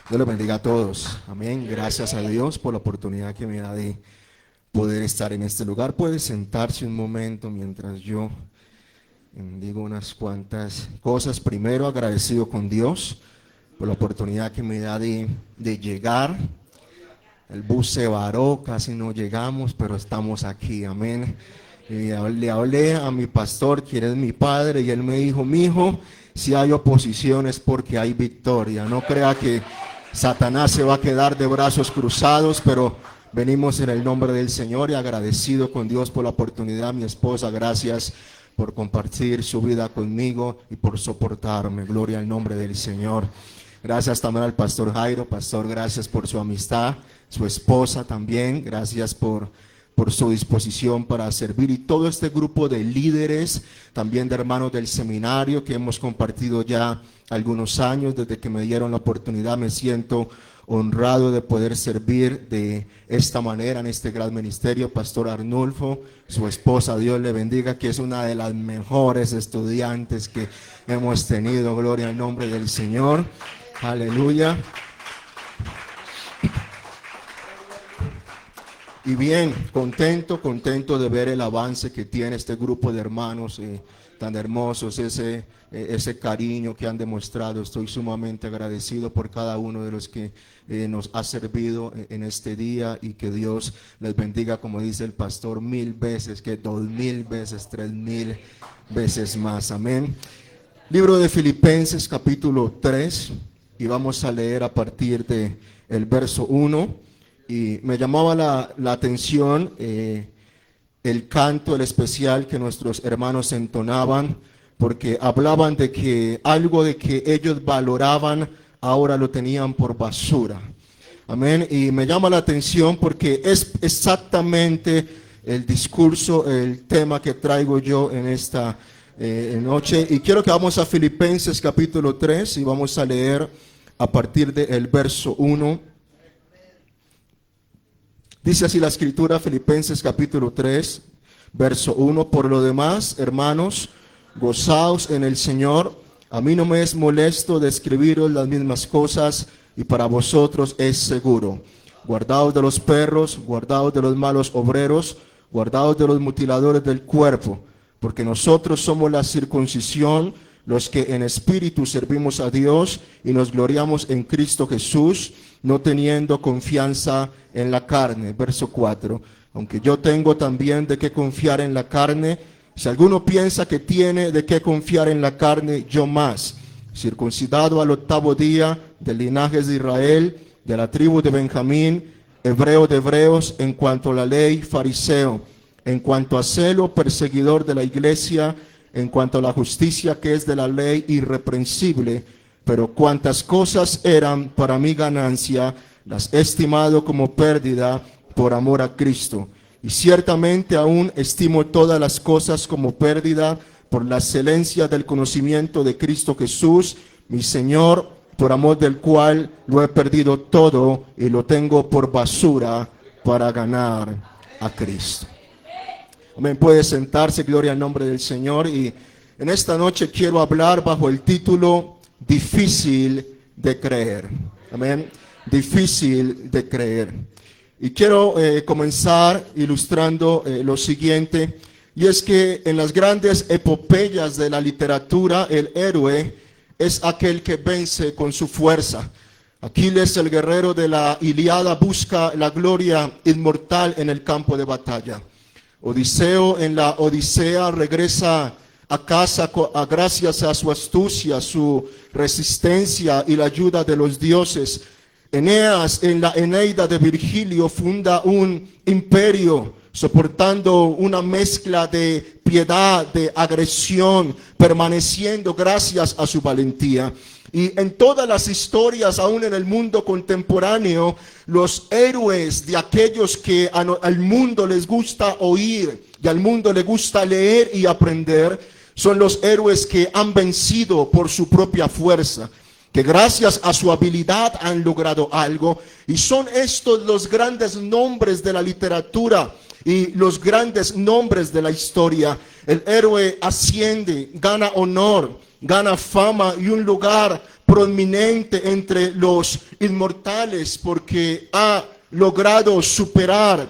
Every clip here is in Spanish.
Dios les bendiga a todos. Amén. Gracias a Dios por la oportunidad que me da de poder estar en este lugar. Puede sentarse un momento mientras yo digo unas cuantas cosas. Primero, agradecido con Dios por la oportunidad que me da de llegar. El bus se varó, casi no llegamos, pero estamos aquí. Amén. Y le hablé a mi pastor, quien es mi padre, y él me dijo: mi hijo, si hay oposición es porque hay victoria. No crea que Satanás se va a quedar de brazos cruzados, pero venimos en el nombre del Señor y agradecido con Dios por la oportunidad. Mi esposa, gracias por compartir su vida conmigo y por soportarme. Gloria al nombre del Señor. Gracias también al pastor Jairo. Pastor, gracias por su amistad. Su esposa también, gracias por su disposición para servir, y todo este grupo de líderes, también de hermanos del seminario que hemos compartido ya algunos años. Desde que me dieron la oportunidad me siento honrado de poder servir de esta manera en este gran ministerio. Pastor Arnulfo, su esposa, Dios le bendiga, que es una de las mejores estudiantes que hemos tenido. Gloria al nombre del Señor. Aleluya. Y bien, contento de ver el avance que tiene este grupo de hermanos tan hermosos, ese cariño que han demostrado. Estoy sumamente agradecido por cada uno de los que nos ha servido en este día, y que Dios les bendiga, como dice el pastor, 1000 veces, que 2000 veces, 3000 veces más. Amén. Libro de Filipenses capítulo 3, y vamos a leer a partir de el verso 1. Y me llamaba la atención el canto, el especial que nuestros hermanos entonaban, porque hablaban de que algo de que ellos valoraban ahora lo tenían por basura. Amén. Y me llama la atención porque es exactamente el discurso, el tema que traigo yo en esta noche. Y quiero que vamos a Filipenses capítulo 3 y vamos a leer a partir del verso 1. Dice así la escritura, Filipenses capítulo 3, verso 1. Por lo demás, hermanos, gozaos en el Señor. A mí no me es molesto de escribiros las mismas cosas, y para vosotros es seguro. Guardaos de los perros, guardaos de los malos obreros, guardaos de los mutiladores del cuerpo, porque nosotros somos la circuncisión, los que en espíritu servimos a Dios y nos gloriamos en Cristo Jesús, no teniendo confianza en la carne. Verso 4. Aunque yo tengo también de qué confiar en la carne, si alguno piensa que tiene de qué confiar en la carne, yo más, circuncidado al 8º día, del linaje de Israel, de la tribu de Benjamín, hebreo de hebreos, en cuanto a la ley, fariseo, en cuanto a celo, perseguidor de la iglesia, en cuanto a la justicia que es de la ley, irreprensible. Pero cuantas cosas eran para mi ganancia, las he estimado como pérdida por amor a Cristo. Y ciertamente aún estimo todas las cosas como pérdida por la excelencia del conocimiento de Cristo Jesús, mi Señor, por amor del cual lo he perdido todo y lo tengo por basura para ganar a Cristo. Amén. Puede sentarse, gloria al nombre del Señor. Y en esta noche quiero hablar bajo el título difícil de creer. Amén. Difícil de creer. Y quiero comenzar ilustrando lo siguiente, y es que en las grandes epopeyas de la literatura, el héroe es aquel que vence con su fuerza. Aquiles, el guerrero de la Ilíada, busca la gloria inmortal en el campo de batalla. Odiseo en la Odisea regresa a casa gracias a su astucia, su resistencia y la ayuda de los dioses. Eneas en la Eneida de Virgilio funda un imperio, soportando una mezcla de piedad, de agresión, permaneciendo gracias a su valentía. Y en todas las historias, aún en el mundo contemporáneo, los héroes de aquellos que al mundo les gusta oír y al mundo le gusta leer y aprender, son los héroes que han vencido por su propia fuerza, que gracias a su habilidad han logrado algo. Y son estos los grandes nombres de la literatura y los grandes nombres de la historia. El héroe asciende, gana honor, gana fama y un lugar prominente entre los inmortales porque ha logrado superar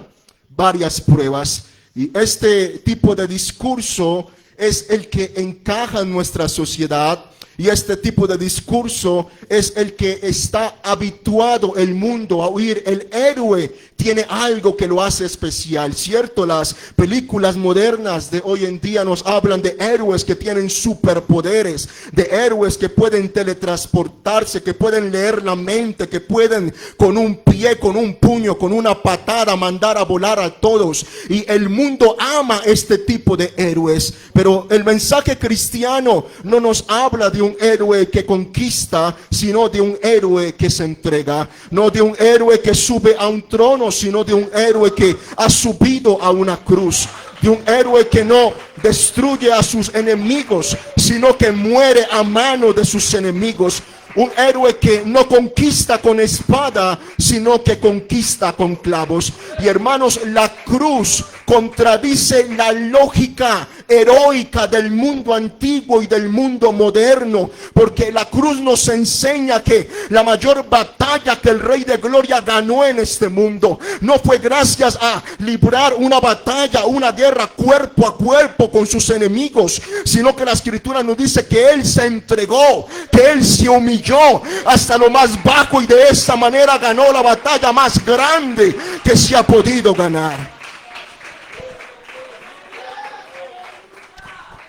varias pruebas. Y este tipo de discurso es el que encaja en nuestra sociedad. Y este tipo de discurso es el que está habituado el mundo a oír. El héroe tiene algo que lo hace especial, ¿cierto? Las películas modernas de hoy en día nos hablan de héroes que tienen superpoderes, de héroes que pueden teletransportarse, que pueden leer la mente, que pueden con un pie, con un puño, con una patada mandar a volar a todos. Y el mundo ama este tipo de héroes. Pero el mensaje cristiano no nos habla de un héroe que conquista, sino de un héroe que se entrega. No de un héroe que sube a un trono, sino de un héroe que ha subido a una cruz. De un héroe que no destruye a sus enemigos, sino que muere a mano de sus enemigos. Un héroe que no conquista con espada, sino que conquista con clavos. Y hermanos, la cruz contradice la lógica heroica del mundo antiguo y del mundo moderno, porque la cruz nos enseña que la mayor batalla que el Rey de Gloria ganó en este mundo no fue gracias a librar una batalla, una guerra cuerpo a cuerpo con sus enemigos, sino que la Escritura nos dice que Él se entregó, que Él se humilló hasta lo más bajo y de esta manera ganó la batalla más grande que se ha podido ganar.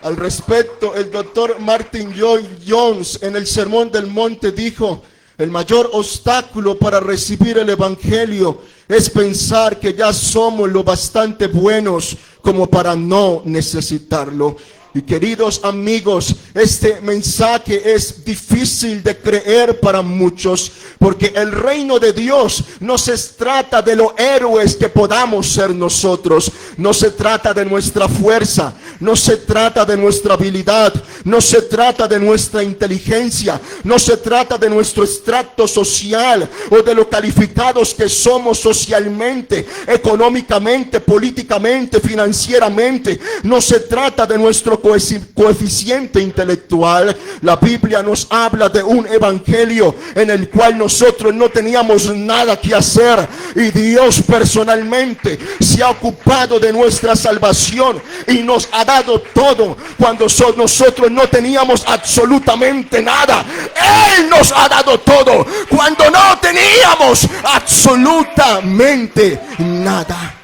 Al respecto, el doctor Martin Lloyd-Jones en el Sermón del Monte dijo: el mayor obstáculo para recibir el Evangelio es pensar que ya somos lo bastante buenos como para no necesitarlo. Y queridos amigos, este mensaje es difícil de creer para muchos, porque el reino de Dios no se trata de los héroes que podamos ser nosotros, no se trata de nuestra fuerza, no se trata de nuestra habilidad, no se trata de nuestra inteligencia, no se trata de nuestro estrato social o de lo calificados que somos socialmente, económicamente, políticamente, financieramente. No se trata de nuestro coeficiente intelectual. La Biblia nos habla de un evangelio en el cual nosotros no teníamos nada que hacer y Dios personalmente se ha ocupado de nuestra salvación y nos ha dado todo cuando nosotros no teníamos absolutamente nada. Él nos ha dado todo cuando no teníamos absolutamente nada.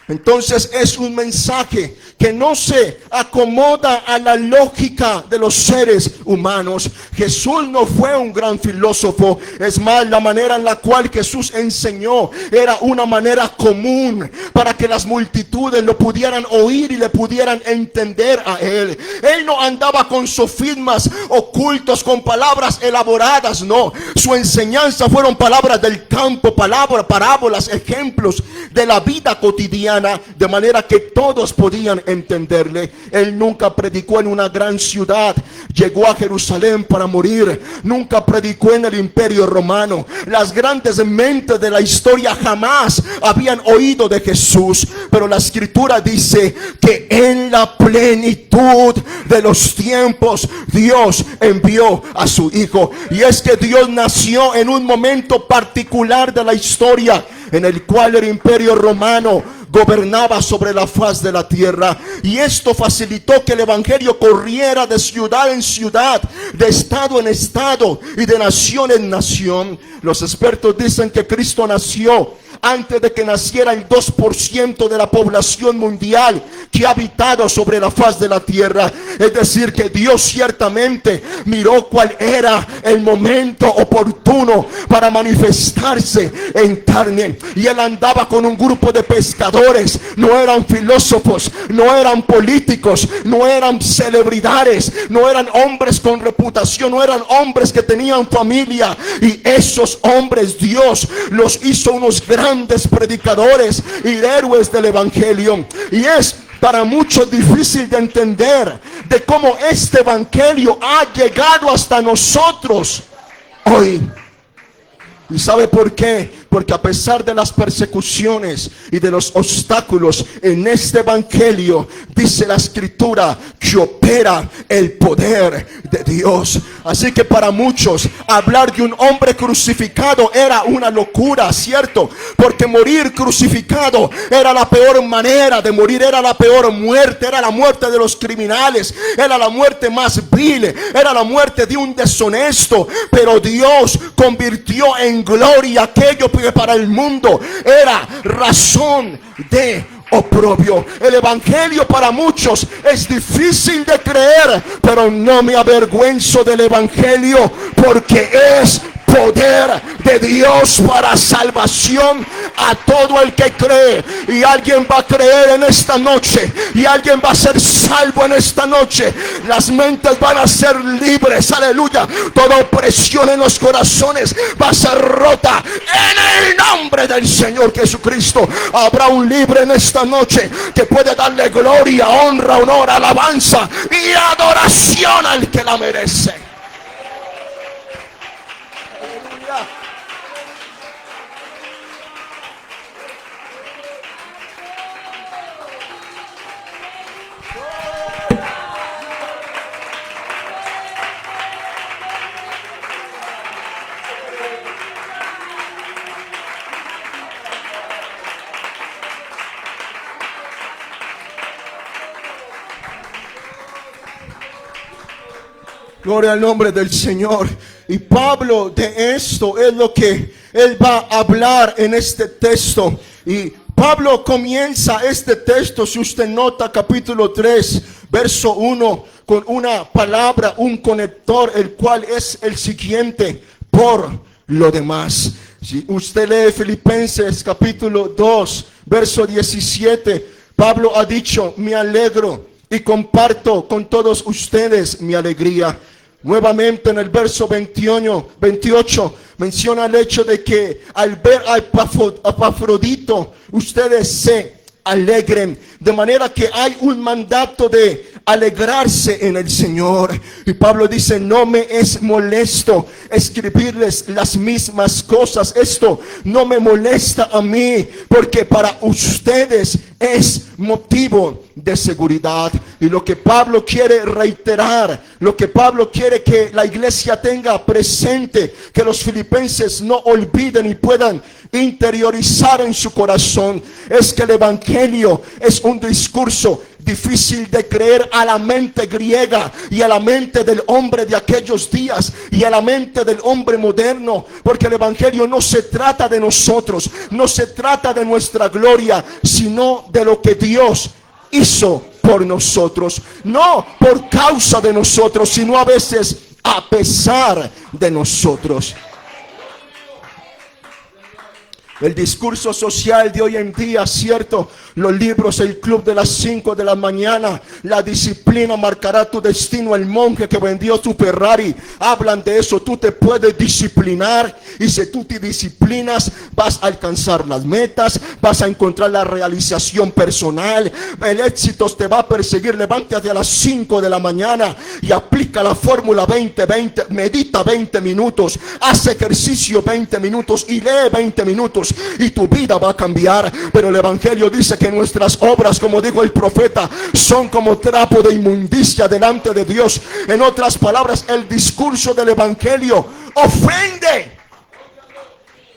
Entonces es un mensaje que no se acomoda a la lógica de los seres humanos. Jesús no fue un gran filósofo. Es más, la manera en la cual Jesús enseñó era una manera común para que las multitudes lo pudieran oír y le pudieran entender a Él. Él no andaba con sofismas ocultos, con palabras elaboradas, no. Su enseñanza fueron palabras del campo, parábolas, ejemplos de la vida cotidiana, de manera que todos podían entenderle. Él nunca predicó en una gran ciudad, llegó a Jerusalén para morir, nunca predicó en el Imperio Romano. Las grandes mentes de la historia jamás habían oído de Jesús, pero la Escritura dice que en la plenitud de los tiempos Dios envió a su Hijo. Y es que Dios nació en un momento particular de la historia en el cual el Imperio Romano gobernaba sobre la faz de la tierra, y esto facilitó que el evangelio corriera de ciudad en ciudad, de estado en estado y de nación en nación. Los expertos dicen que Cristo nació antes de que naciera el 2% de la población mundial que ha habitado sobre la faz de la tierra. Es decir, que Dios ciertamente miró cuál era el momento oportuno para manifestarse en carne, y Él andaba con un grupo de pescadores. No eran filósofos, no eran políticos, no eran celebridades, no eran hombres con reputación, no eran hombres que tenían familia. Y esos hombres Dios los hizo unos grandes predicadores y héroes del evangelio. Y es para muchos difícil de entender de cómo este evangelio ha llegado hasta nosotros hoy. ¿Y sabe por qué? porque a pesar de las persecuciones y de los obstáculos en este evangelio, dice la escritura que opera el poder de Dios. Así que para muchos hablar de un hombre crucificado era una locura, ¿cierto? Porque morir crucificado era la peor manera de morir, era la peor muerte, era la muerte de los criminales, era la muerte más vil, era la muerte de un deshonesto. Pero Dios convirtió en gloria aquello que para el mundo era razón de oprobio. El evangelio para muchos es difícil de creer, pero no me avergüenzo del evangelio, porque es poder de Dios para salvación a todo el que cree. Y alguien va a creer en esta noche, y alguien va a ser salvo en esta noche. Las mentes van a ser libres, aleluya. Toda opresión en los corazones va a ser rota en el nombre del Señor Jesucristo. Habrá un libre en esta noche que puede darle gloria, honra, honor, alabanza y adoración al que la merece. Gloria al nombre del Señor. Y Pablo de esto es lo que él va a hablar en este texto. Y Pablo comienza este texto, si usted nota, capítulo 3, verso 1, con una palabra, un conector, el cual es el siguiente: por lo demás. Si usted lee Filipenses capítulo 2, verso 17, Pablo ha dicho: me alegro y comparto con todos ustedes mi alegría. Nuevamente en el verso 28 menciona el hecho de que al ver a Epafrodito ustedes se alegren, de manera que hay un mandato de alegrarse en el Señor. Y Pablo dice: no me es molesto escribirles las mismas cosas. Esto no me molesta a mí, porque para ustedes es motivo de seguridad. Y lo que Pablo quiere reiterar, lo que Pablo quiere que la iglesia tenga presente, que los filipenses no olviden y puedan interiorizar en su corazón, es que el evangelio es un discurso difícil de creer a la mente griega y a la mente del hombre de aquellos días y a la mente del hombre moderno, porque el evangelio no se trata de nosotros, no se trata de nuestra gloria, sino de lo que Dios hizo por nosotros, no por causa de nosotros, sino a veces a pesar de nosotros. El discurso social de hoy en día, cierto, los libros, el club de las 5 de la mañana, la disciplina marcará tu destino, el monje que vendió tu Ferrari, hablan de eso. Tú te puedes disciplinar, y si tú te disciplinas vas a alcanzar las metas, vas a encontrar la realización personal, el éxito te va a perseguir. Levántate a las 5 de la mañana y aplica la fórmula 20-20, medita 20 minutos, haz ejercicio 20 minutos y lee 20 minutos. Y tu vida va a cambiar. Pero el evangelio dice que nuestras obras, como dijo el profeta, son como trapo de inmundicia delante de Dios. En otras palabras, el discurso del evangelio ofende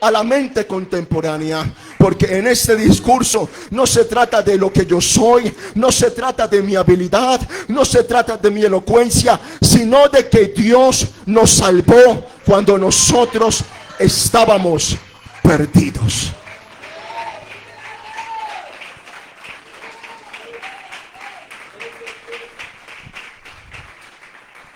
a la mente contemporánea, porque en este discurso no se trata de lo que yo soy, no se trata de mi habilidad, no se trata de mi elocuencia, sino de que Dios nos salvó cuando nosotros estábamos perdidos.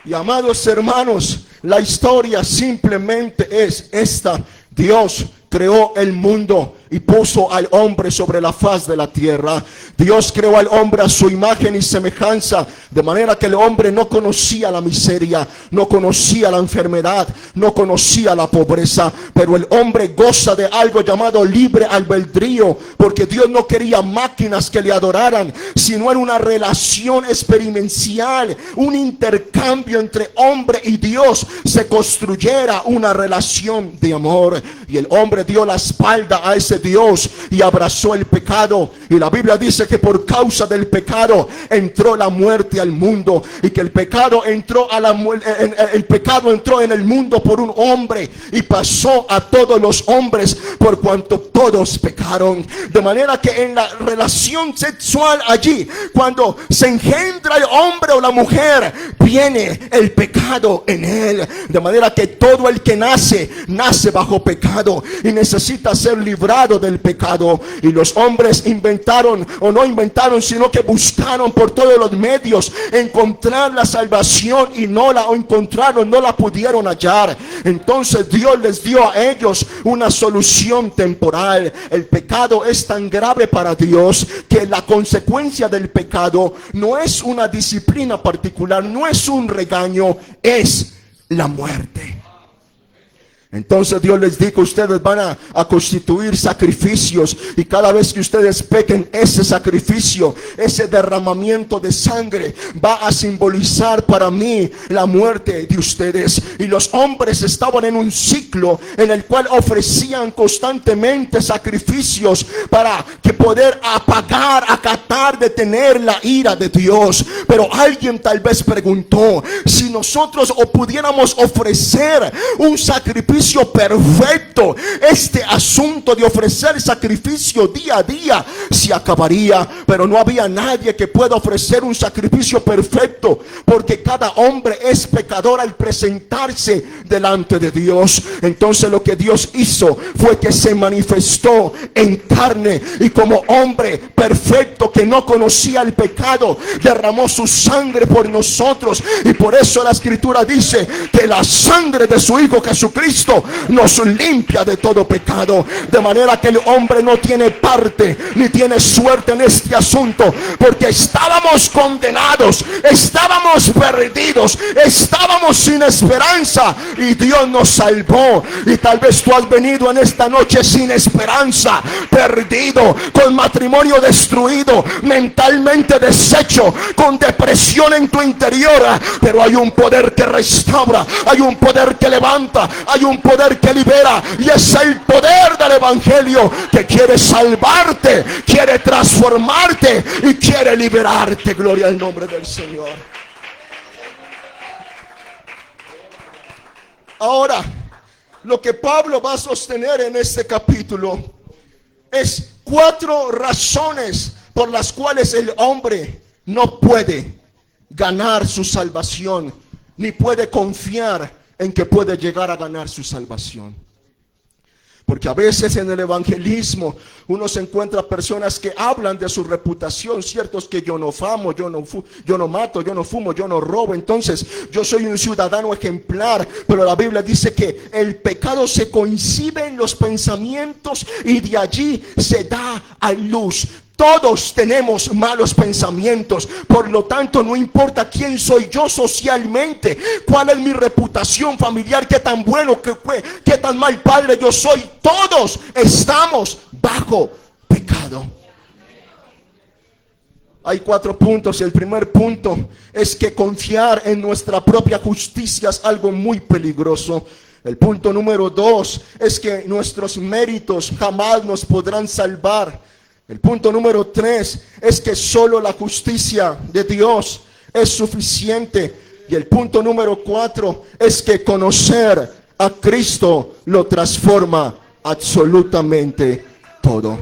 Y amados hermanos, la historia simplemente es esta: Dios creó el mundo y puso al hombre sobre la faz de la tierra. Dios creó al hombre a su imagen y semejanza, de manera que el hombre no conocía la miseria, no conocía la enfermedad, no conocía la pobreza. Pero el hombre goza de algo llamado libre albedrío, porque Dios no quería máquinas que le adoraran, sino en una relación experiencial, un intercambio entre hombre y Dios, se construyera una relación de amor. Y el hombre dio la espalda a ese Dios y abrazó el pecado. Y la Biblia dice que por causa del pecado entró la muerte al mundo, y que el pecado entró el pecado entró en el mundo por un hombre y pasó a todos los hombres por cuanto todos pecaron. De manera que en la relación sexual allí, cuando se engendra el hombre o la mujer, viene el pecado en él. De manera que todo el que nace bajo pecado y necesita ser librado del pecado. Y los hombres inventaron, o no inventaron, sino que buscaron por todos los medios encontrar la salvación, y no la encontraron, no la pudieron hallar. Entonces Dios les dio a ellos una solución temporal. El pecado es tan grave para Dios que la consecuencia del pecado no es una disciplina particular, no es un regaño, es la muerte. Entonces Dios les dijo: ustedes van a constituir sacrificios, y cada vez que ustedes pequen, ese sacrificio, ese derramamiento de sangre va a simbolizar para mí la muerte de ustedes. Y los hombres estaban en un ciclo en el cual ofrecían constantemente sacrificios para que poder apagar, acatar, detener la ira de Dios. Pero alguien tal vez preguntó: si nosotros pudiéramos ofrecer un sacrificio perfecto, este asunto de ofrecer sacrificio día a día se acabaría. Pero no había nadie que pueda ofrecer un sacrificio perfecto, porque cada hombre es pecador al presentarse delante de Dios. Entonces lo que Dios hizo fue que se manifestó en carne, y como hombre perfecto que no conocía el pecado, derramó su sangre por nosotros. Y por eso la Escritura dice que la sangre de su Hijo Jesucristo nos limpia de todo pecado. De manera que el hombre no tiene parte ni tiene suerte en este asunto, porque estábamos condenados, estábamos perdidos, estábamos sin esperanza, y Dios nos salvó. Y tal vez tú has venido en esta noche sin esperanza, perdido, con matrimonio destruido, mentalmente deshecho, con depresión en tu interior. Pero hay un poder que restaura, hay un poder que levanta, hay un poder que libera, y es el poder del Evangelio, que quiere salvarte, quiere transformarte y quiere liberarte. Gloria al nombre del Señor. Ahora, lo que Pablo va a sostener en este capítulo es 4 razones por las cuales el hombre no puede ganar su salvación, ni puede confiar en que puede llegar a ganar su salvación. Porque a veces en el evangelismo uno se encuentra personas que hablan de su reputación, ciertos que yo no famo, yo no mato, yo no fumo, yo no robo, entonces yo soy un ciudadano ejemplar. Pero la Biblia dice que el pecado se concibe en los pensamientos y de allí se da a luz. Todos tenemos malos pensamientos, por lo tanto no importa quién soy yo socialmente, cuál es mi reputación familiar, qué tan bueno, qué tan mal padre yo soy, todos estamos bajo pecado. Hay 4 puntos, y el primer punto es que confiar en nuestra propia justicia es algo muy peligroso. El punto número 2 es que nuestros méritos jamás nos podrán salvar. El punto número 3 es que solo la justicia de Dios es suficiente. Y el punto número 4 es que conocer a Cristo lo transforma absolutamente todo.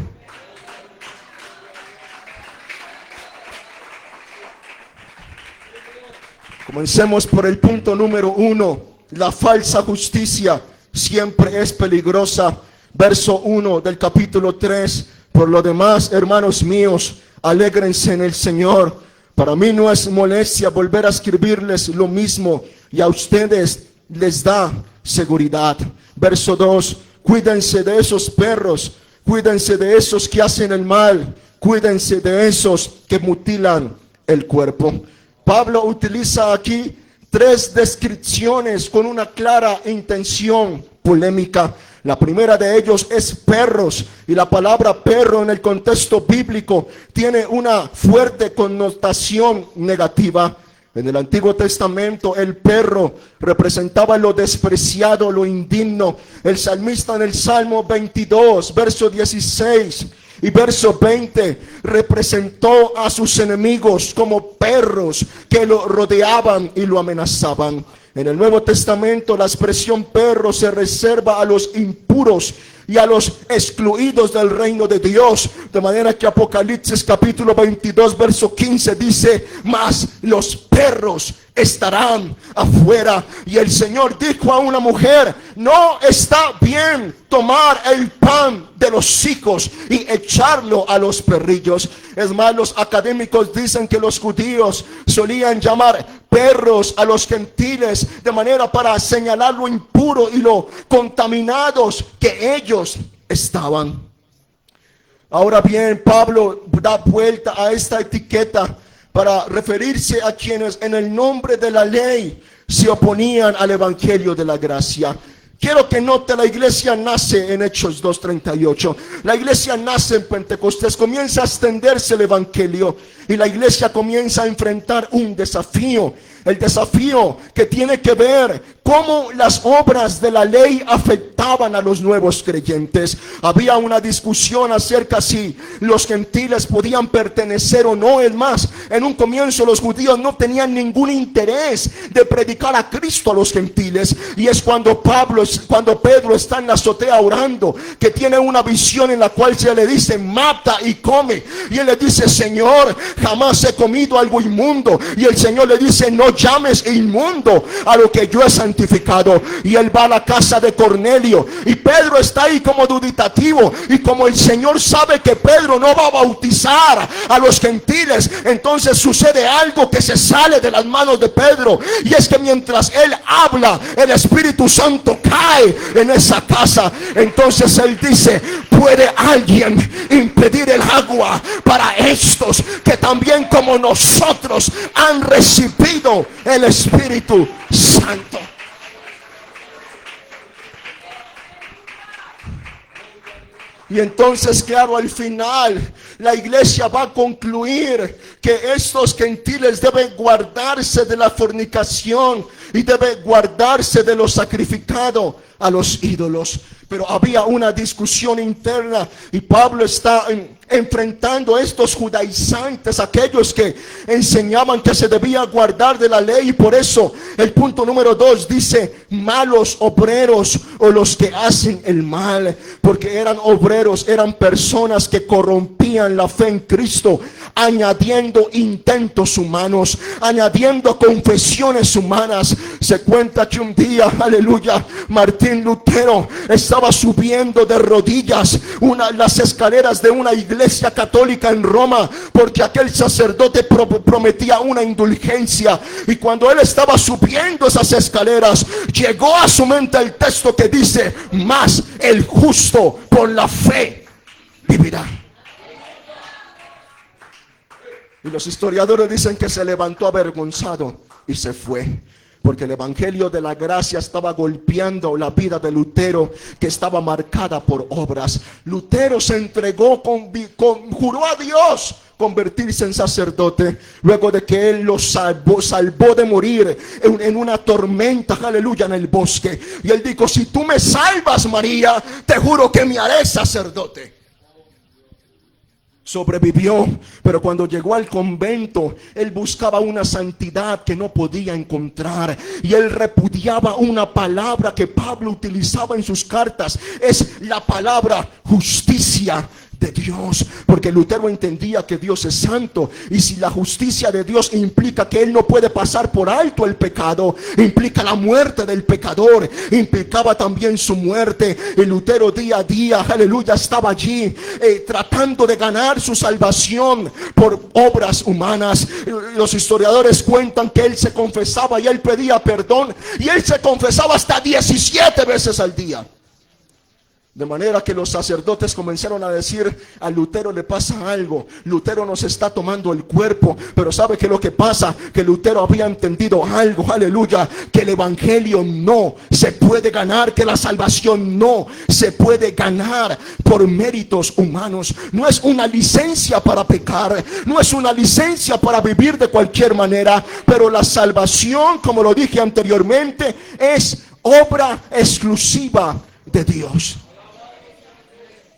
Comencemos por el punto número 1. La falsa justicia siempre es peligrosa. Verso 1 del capítulo 3. Por lo demás, hermanos míos, alégrense en el Señor. Para mí no es molestia volver a escribirles lo mismo, y a ustedes les da seguridad. Verso 2. Cuídense de esos perros, cuídense de esos que hacen el mal, cuídense de esos que mutilan el cuerpo. Pablo utiliza aquí 3 descripciones con una clara intención polémica. La primera de ellos es perros, y la palabra perro en el contexto bíblico tiene una fuerte connotación negativa. En el Antiguo Testamento el perro representaba lo despreciado, lo indigno. El salmista en el Salmo 22, verso 16 y verso 20 representó a sus enemigos como perros que lo rodeaban y lo amenazaban. En el Nuevo Testamento la expresión perro se reserva a los impuros y a los excluidos del reino de Dios, de manera que Apocalipsis capítulo 22 verso 15 dice: mas los perros estarán afuera. Y el Señor dijo a una mujer: no está bien tomar el pan de los hijos y echarlo a los perrillos. Es más, los académicos dicen que los judíos solían llamar perros a los gentiles de manera para señalar lo impuro y lo contaminados que ellos estaban. Ahora bien, Pablo da vuelta a esta etiqueta para referirse a quienes en el nombre de la ley se oponían al evangelio de la gracia. Quiero que note, la iglesia nace en Hechos 2:38. La iglesia nace en Pentecostés. Comienza a extenderse el evangelio y la iglesia comienza a enfrentar un desafío. El desafío que tiene que ver cómo las obras de la ley afectaban a los nuevos creyentes. Había una discusión acerca si los gentiles podían pertenecer o no. Es más, en un comienzo los judíos no tenían ningún interés de predicar a Cristo a los gentiles. Y es cuando Pedro está en la azotea orando, que tiene una visión en la cual se le dice: mata y come. Y él le dice: Señor, jamás he comido algo inmundo. Y el Señor le dice: no llames inmundo a lo que yo he santificado. Y él va a la casa de Cornelio y Pedro está ahí como duditativo, y como el Señor sabe que Pedro no va a bautizar a los gentiles, entonces sucede algo que se sale de las manos de Pedro, y es que mientras él habla, el Espíritu Santo cae en esa casa. Entonces él dice: ¿puede alguien impedir el agua para estos que también como nosotros han recibido el Espíritu Santo? Y entonces, claro, al final la iglesia va a concluir que estos gentiles deben guardarse de la fornicación y deben guardarse de lo sacrificado a los ídolos. Pero había una discusión interna y Pablo está enfrentando a estos judaizantes, aquellos que enseñaban que se debía guardar de la ley. Y por eso el punto número 2 dice: malos obreros, o los que hacen el mal, porque eran obreros, eran personas que corrompían la fe en Cristo, añadiendo intentos humanos, añadiendo confesiones humanas. Se cuenta que un día, aleluya, Martín Lutero estaba subiendo de rodillas las escaleras de una iglesia católica en Roma, porque aquel sacerdote prometía una indulgencia. Y cuando él estaba subiendo esas escaleras, llegó a su mente el texto que dice: mas el justo por la fe vivirá. Y los historiadores dicen que se levantó avergonzado y se fue, porque el evangelio de la gracia estaba golpeando la vida de Lutero, que estaba marcada por obras. Lutero se entregó, juró a Dios convertirse en sacerdote, luego de que él lo salvó de morir en una tormenta, aleluya, en el bosque. Y él dijo: si tú me salvas, María, te juro que me haré sacerdote. Sobrevivió, pero cuando llegó al convento, él buscaba una santidad que no podía encontrar, y él repudiaba una palabra que Pablo utilizaba en sus cartas: es la palabra justicia de Dios, porque Lutero entendía que Dios es santo, y si la justicia de Dios implica que él no puede pasar por alto el pecado, implica la muerte del pecador, implicaba también su muerte. Y Lutero día a día, aleluya, estaba allí tratando de ganar su salvación por obras humanas. Los historiadores cuentan que él se confesaba y él pedía perdón, y él se confesaba hasta 17 veces al día. De manera que los sacerdotes comenzaron a decir: a Lutero le pasa algo, Lutero nos está tomando el cuerpo. Pero ¿sabe qué es lo que pasa? Que Lutero había entendido algo, aleluya, que el evangelio no se puede ganar, que la salvación no se puede ganar por méritos humanos. No es una licencia para pecar, no es una licencia para vivir de cualquier manera, pero la salvación, como lo dije anteriormente, es obra exclusiva de Dios.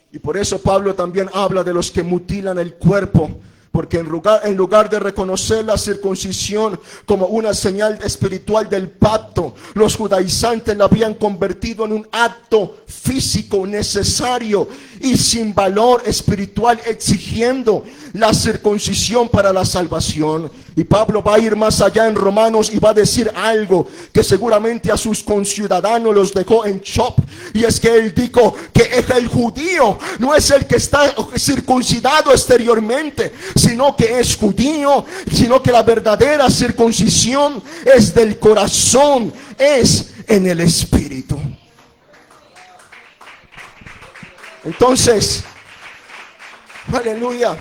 Y por eso Pablo también habla de los que mutilan el cuerpo, porque en lugar de reconocer la circuncisión como una señal espiritual del pacto, los judaizantes la habían convertido en un acto físico necesario y sin valor espiritual, exigiendo la circuncisión para la salvación. Y Pablo va a ir más allá en Romanos y va a decir algo que seguramente a sus conciudadanos los dejó en shock. Y es que él dijo que el judío no es el que está circuncidado exteriormente, sino que es judío, sino que la verdadera circuncisión es del corazón, es en el espíritu. Entonces, aleluya.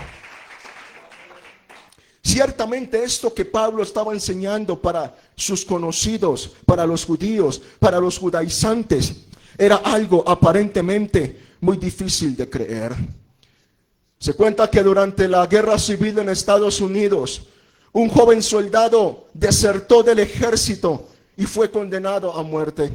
Ciertamente esto que Pablo estaba enseñando para sus conocidos, para los judíos, para los judaizantes, era algo aparentemente muy difícil de creer. Se cuenta que durante la guerra civil en Estados Unidos, un joven soldado desertó del ejército y fue condenado a muerte.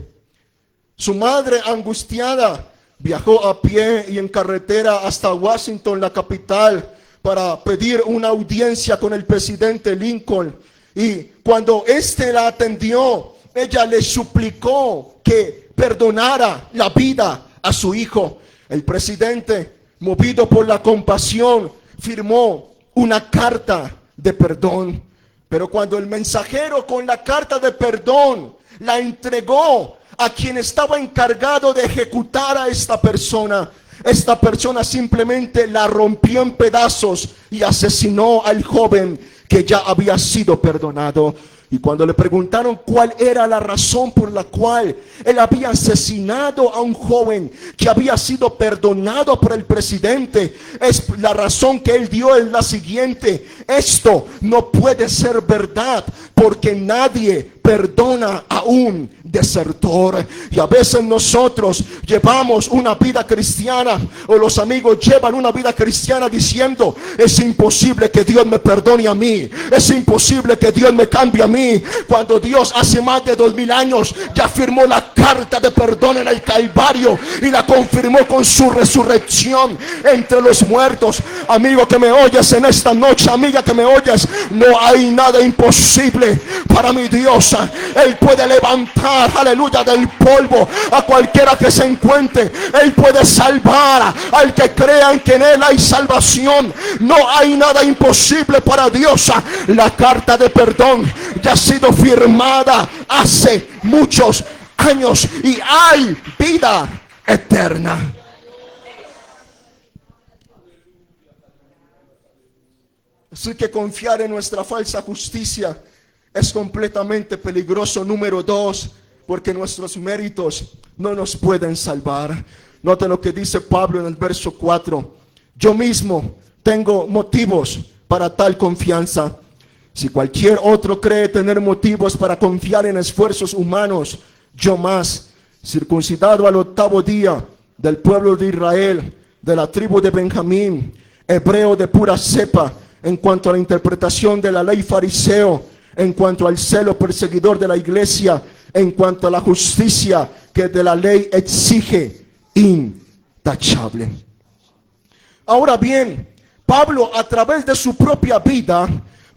Su madre, angustiada, viajó a pie y en carretera hasta Washington, la capital, para pedir una audiencia con el presidente Lincoln. Y cuando éste la atendió, ella le suplicó que perdonara la vida a su hijo. El presidente, movido por la compasión, firmó una carta de perdón. Pero cuando el mensajero con la carta de perdón la entregó a quien estaba encargado de ejecutar a esta persona simplemente la rompió en pedazos y asesinó al joven que ya había sido perdonado. Y cuando le preguntaron cuál era la razón por la cual él había asesinado a un joven que había sido perdonado por el presidente, la razón que él dio es la siguiente: esto no puede ser verdad, porque nadie perdona a un desertor. Y a veces nosotros llevamos una vida cristiana, o los amigos llevan una vida cristiana diciendo: es imposible que Dios me perdone a mí, es imposible que Dios me cambie a mí, cuando Dios hace más de 2000 años ya firmó la carta de perdón en el Calvario y la confirmó con su resurrección entre los muertos. Amigo que me oyes en esta noche, amiga que me oyes, no hay nada imposible para mi Dios. Él puede levantar, aleluya, del polvo a cualquiera que se encuentre. Él puede salvar al que crea en que en él hay salvación. No hay nada imposible para Dios. La carta de perdón ya ha sido firmada hace muchos años y hay vida eterna. Así que confiar en nuestra falsa justicia es completamente peligroso. Número 2, porque nuestros méritos no nos pueden salvar. Noten lo que dice Pablo en el verso 4. Yo mismo tengo motivos para tal confianza. Si cualquier otro cree tener motivos para confiar en esfuerzos humanos, yo más, circuncidado al 8º día, del pueblo de Israel, de la tribu de Benjamín, hebreo de pura cepa, en cuanto a la interpretación de la ley, fariseo, en cuanto al celo perseguidor de la iglesia, en cuanto a la justicia que de la ley exige, intachable. Ahora bien, Pablo, a través de su propia vida,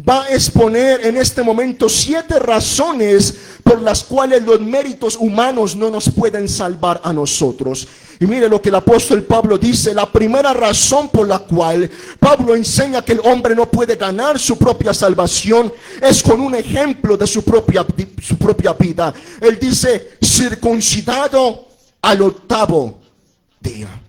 va a exponer en este momento 7 razones por las cuales los méritos humanos no nos pueden salvar a nosotros. Y mire lo que el apóstol Pablo dice. La primera razón por la cual Pablo enseña que el hombre no puede ganar su propia salvación es con un ejemplo de su propia vida. Él dice: circuncidado al 8º día.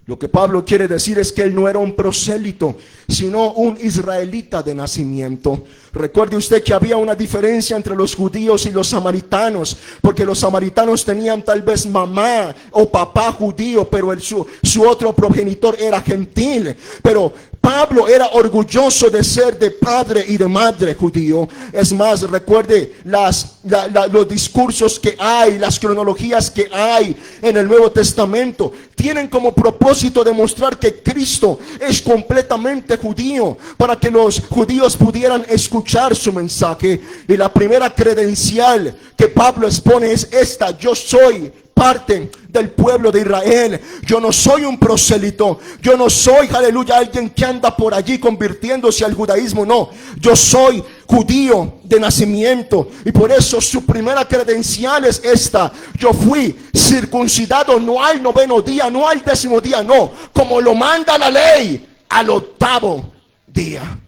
Lo que Pablo quiere decir es que él no era un prosélito, sino un israelita de nacimiento. Recuerde usted que había una diferencia entre los judíos y los samaritanos, porque los samaritanos tenían tal vez mamá o papá judío, pero su otro progenitor era gentil. Pero Pablo era orgulloso de ser de padre y de madre judío. Es más, recuerde los discursos que hay, las cronologías que hay en el Nuevo Testamento, tienen como propósito demostrar que Cristo es completamente judío, para que los judíos pudieran escuchar su mensaje. Y la primera credencial que Pablo expone es esta: yo soy parte del pueblo de Israel. Yo no soy un prosélito. Yo no soy, aleluya, alguien que anda por allí convirtiéndose al judaísmo. No, yo soy judío de nacimiento. Y por eso su primera credencial es esta: yo fui circuncidado no al 9º día, no al 10º día, no, como lo manda la ley, al 8º día.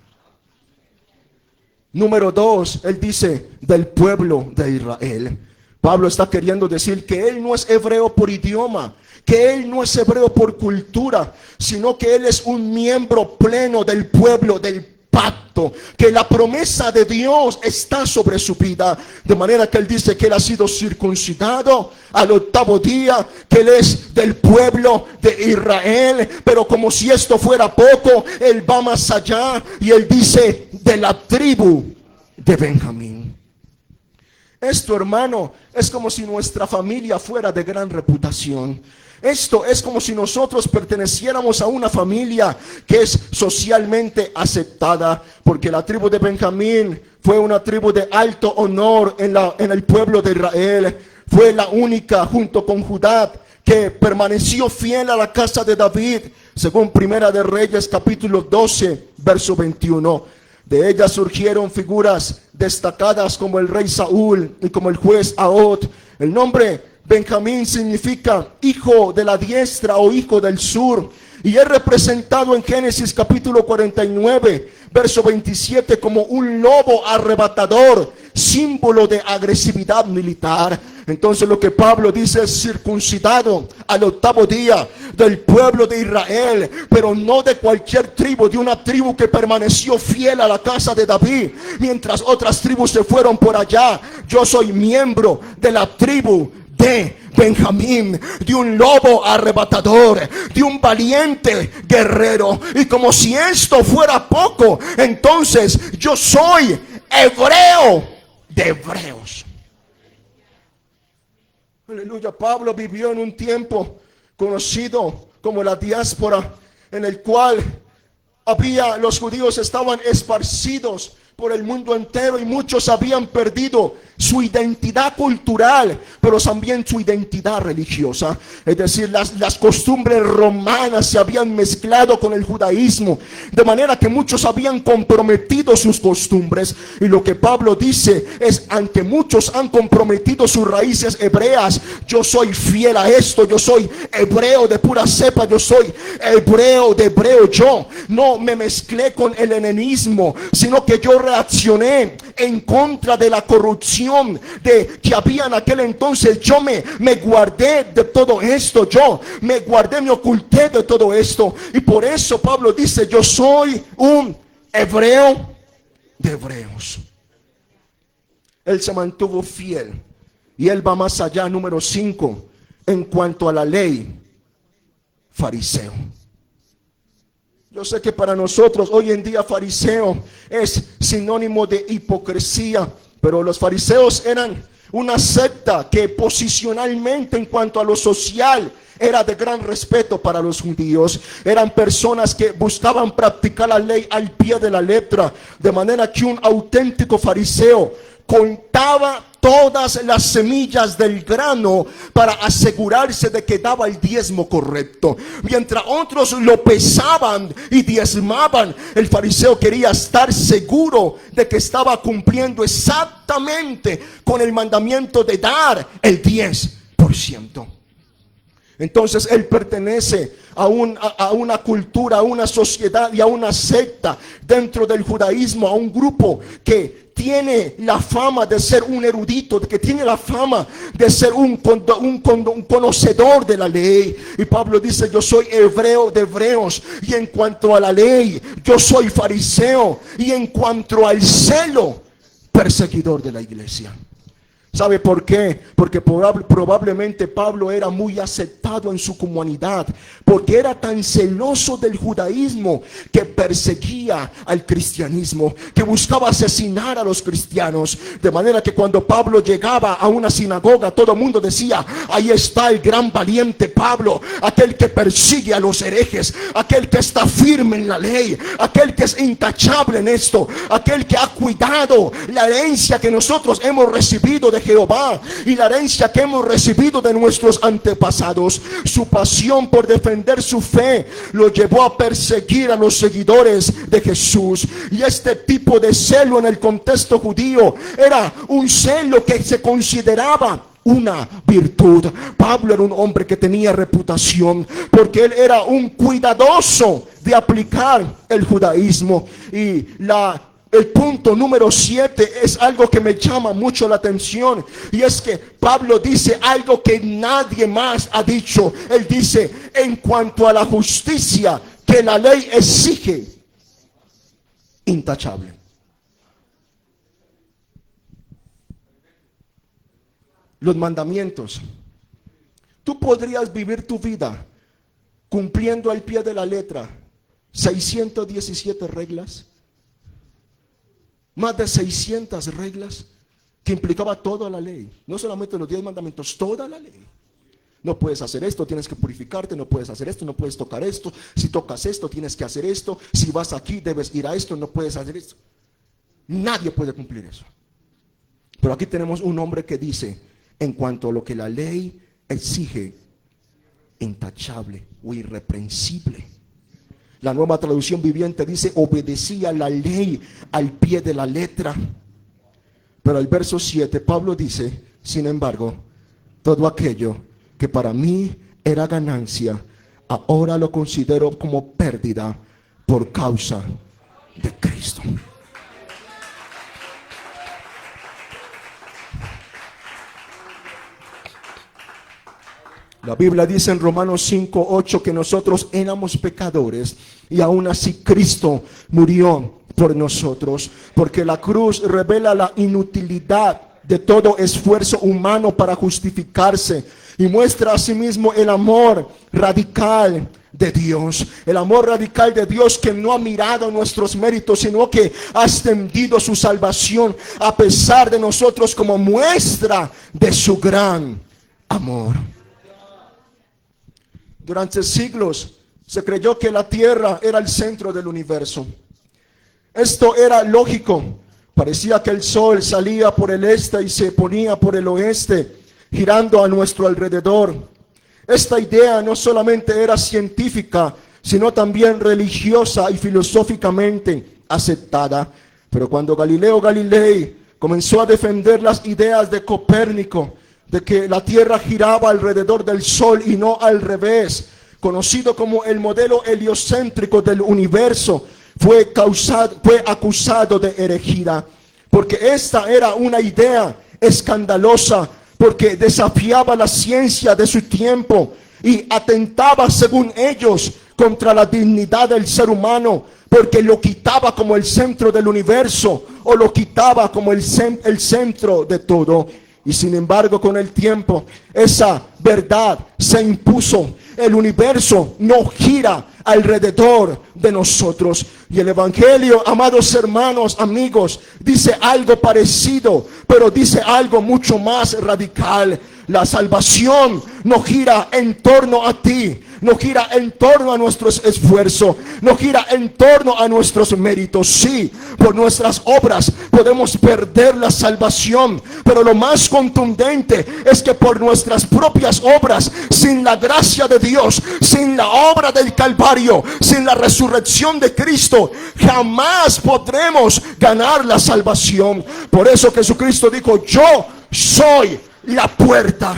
Número 2, él dice del pueblo de Israel. Pablo está queriendo decir que él no es hebreo por idioma, que él no es hebreo por cultura, sino que él es un miembro pleno del pueblo, del pacto, que la promesa de Dios está sobre su vida, de manera que él dice que él ha sido circuncidado al 8º día, que él es del pueblo de Israel. Pero como si esto fuera poco, él va más allá y él dice de la tribu de Benjamín. Esto, hermano, es como si nuestra familia fuera de gran reputación. Esto es como si nosotros perteneciéramos a una familia que es socialmente aceptada, porque la tribu de Benjamín fue una tribu de alto honor en el pueblo de Israel. Fue la única, junto con Judá, que permaneció fiel a la casa de David, según Primera de Reyes capítulo 12, verso 21. De ella surgieron figuras destacadas como el rey Saúl y como el juez Ahod. El nombre Benjamín significa hijo de la diestra o hijo del sur, y es representado en Génesis capítulo 49, verso 27, como un lobo arrebatador, símbolo de agresividad militar. Entonces lo que Pablo dice es circuncidado al 8º día, del pueblo de Israel, pero no de cualquier tribu, de una tribu que permaneció fiel a la casa de David, mientras otras tribus se fueron por allá. Yo soy miembro de la tribu de Benjamín, de un lobo arrebatador, de un valiente guerrero. Y como si esto fuera poco, entonces yo soy hebreo de hebreos. Aleluya. Pablo vivió en un tiempo conocido como la diáspora, en el cual los judíos estaban esparcidos por el mundo entero, y muchos habían perdido su identidad cultural, pero también su identidad religiosa. Es decir, las costumbres romanas se habían mezclado con el judaísmo, de manera que muchos habían comprometido sus costumbres. Y lo que Pablo dice es: aunque muchos han comprometido sus raíces hebreas, yo soy fiel a esto. Yo soy hebreo de pura cepa, yo soy hebreo de hebreo. Yo no me mezclé con el helenismo, sino que yo reaccioné en contra de la corrupción que había en aquel entonces. Yo me guardé de todo esto. Yo me guardé, me oculté de todo esto. Y por eso Pablo dice: yo soy un hebreo de hebreos. Él se mantuvo fiel. Y él va más allá, número 5, en cuanto a la ley, fariseo. Yo sé que para nosotros hoy en día fariseo es sinónimo de hipocresía, pero los fariseos eran una secta que posicionalmente, en cuanto a lo social, era de gran respeto para los judíos. Eran personas que buscaban practicar la ley al pie de la letra, de manera que un auténtico fariseo contaba todas las semillas del grano para asegurarse de que daba el diezmo correcto. Mientras otros lo pesaban y diezmaban, el fariseo quería estar seguro de que estaba cumpliendo exactamente con el mandamiento de dar el 10%. Entonces él pertenece a una cultura, a una sociedad y a una secta dentro del judaísmo, a un grupo que tiene la fama de ser un erudito, que tiene la fama de ser un conocedor de la ley. Y Pablo dice, yo soy hebreo de hebreos, y en cuanto a la ley, yo soy fariseo, y en cuanto al celo, perseguidor de la iglesia. ¿Sabe por qué? Porque probablemente Pablo era muy aceptado en su comunidad, porque era tan celoso del judaísmo que perseguía al cristianismo, que buscaba asesinar a los cristianos. De manera que cuando Pablo llegaba a una sinagoga, todo el mundo decía, ahí está el gran valiente Pablo, aquel que persigue a los herejes, aquel que está firme en la ley, aquel que es intachable en esto, aquel que ha cuidado la herencia que nosotros hemos recibido de Jehová y la herencia que hemos recibido de nuestros antepasados. Su pasión por defender su fe lo llevó a perseguir a los seguidores de Jesús. Y este tipo de celo en el contexto judío era un celo que se consideraba una virtud. Pablo era un hombre que tenía reputación porque él era un cuidadoso de aplicar el judaísmo. Y el punto número 7 es algo que me llama mucho la atención, y es que Pablo dice algo que nadie más ha dicho. Él dice, en cuanto a la justicia que la ley exige, intachable. Los mandamientos. Tú podrías vivir tu vida cumpliendo al pie de la letra 617 reglas. Más de 600 reglas que implicaba toda la ley. No solamente los 10 mandamientos, toda la ley. No puedes hacer esto, tienes que purificarte. No puedes hacer esto, no puedes tocar esto. Si tocas esto, tienes que hacer esto. Si vas aquí, debes ir a esto, no puedes hacer esto. Nadie puede cumplir eso. Pero aquí tenemos un hombre que dice, en cuanto a lo que la ley exige, intachable o irreprensible. La Nueva Traducción Viviente dice, obedecía la ley al pie de la letra. Pero el verso 7, Pablo dice, sin embargo, todo aquello que para mí era ganancia, ahora lo considero como pérdida por causa de Cristo. La Biblia dice en Romanos 5:8 que nosotros éramos pecadores y aún así Cristo murió por nosotros, porque la cruz revela la inutilidad de todo esfuerzo humano para justificarse y muestra asimismo el amor radical de Dios, el amor radical de Dios que no ha mirado nuestros méritos, sino que ha extendido su salvación a pesar de nosotros como muestra de su gran amor. Durante siglos se creyó que la tierra era el centro del universo. Esto era lógico. Parecía que el sol salía por el este y se ponía por el oeste, girando a nuestro alrededor. Esta idea no solamente era científica, sino también religiosa y filosóficamente aceptada. Pero cuando Galileo Galilei comenzó a defender las ideas de Copérnico, de que la tierra giraba alrededor del sol y no al revés, conocido como el modelo heliocéntrico del universo, fue acusado de herejía, porque esta era una idea escandalosa, porque desafiaba la ciencia de su tiempo y atentaba, según ellos, contra la dignidad del ser humano, porque lo quitaba como el centro del universo o lo quitaba como el centro de todo. Y sin embargo, con el tiempo, esa verdad se impuso. El universo no gira alrededor de nosotros. Y el Evangelio, amados hermanos, amigos, dice algo parecido, pero dice algo mucho más radical. La salvación no gira en torno a ti, no gira en torno a nuestros esfuerzos, no gira en torno a nuestros méritos. Sí, por nuestras obras podemos perder la salvación, pero lo más contundente es que por nuestras propias obras, sin la gracia de Dios, sin la obra del Calvario, sin la resurrección de Cristo, jamás podremos ganar la salvación. Por eso Jesucristo dijo, yo soy la puerta.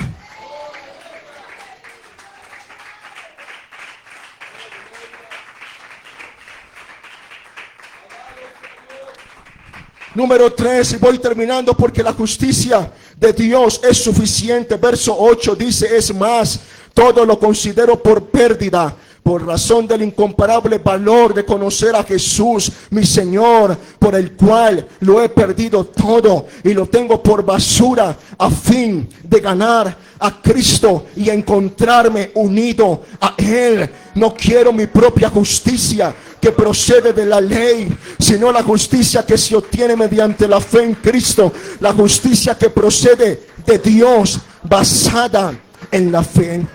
Número 3, y voy terminando porque la justicia de Dios es suficiente. Verso 8 dice: es más, todo lo considero por pérdida, por razón del incomparable valor de conocer a Jesús, mi Señor, por el cual lo he perdido todo y lo tengo por basura, a fin de ganar a Cristo y encontrarme unido a Él. No quiero mi propia justicia que procede de la ley, sino la justicia que se obtiene mediante la fe en Cristo, la justicia que procede de Dios, basada en la fe.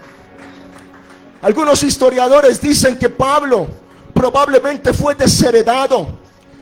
Algunos historiadores dicen que Pablo probablemente fue desheredado.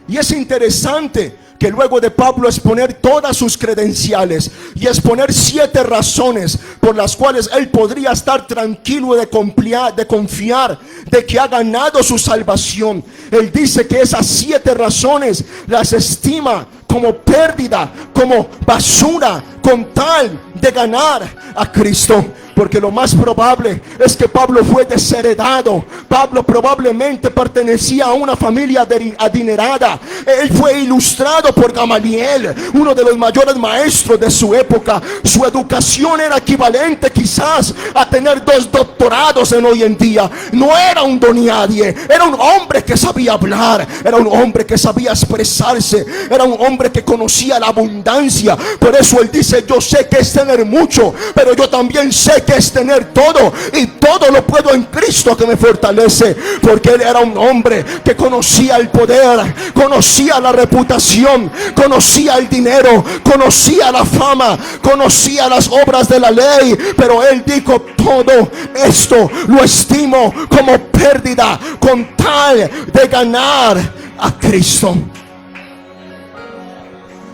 Y es interesante que luego de Pablo exponer todas sus credenciales y exponer 7 razones por las cuales él podría estar tranquilo de confiar de que ha ganado su salvación, él dice que esas 7 razones las estima como pérdida, como basura, con tal de ganar a Cristo. Porque lo más probable es que Pablo fue desheredado. Pablo probablemente pertenecía a una familia adinerada. Él fue ilustrado por Gamaliel, uno de los mayores maestros de su época. Su educación era equivalente quizás a tener 2 doctorados en hoy en día. No era un donadie, era un hombre que sabía hablar, era un hombre que sabía expresarse, era un hombre que conocía la abundancia. Por eso él dice: yo sé que es tener mucho, pero yo también sé que es tener todo, y todo lo puedo en Cristo que me fortalece. Porque él era un hombre que conocía el poder, conocía la reputación, conocía el dinero, conocía la fama, conocía las obras de la ley. Pero él dijo: todo esto lo estimo como pérdida con tal de ganar a Cristo.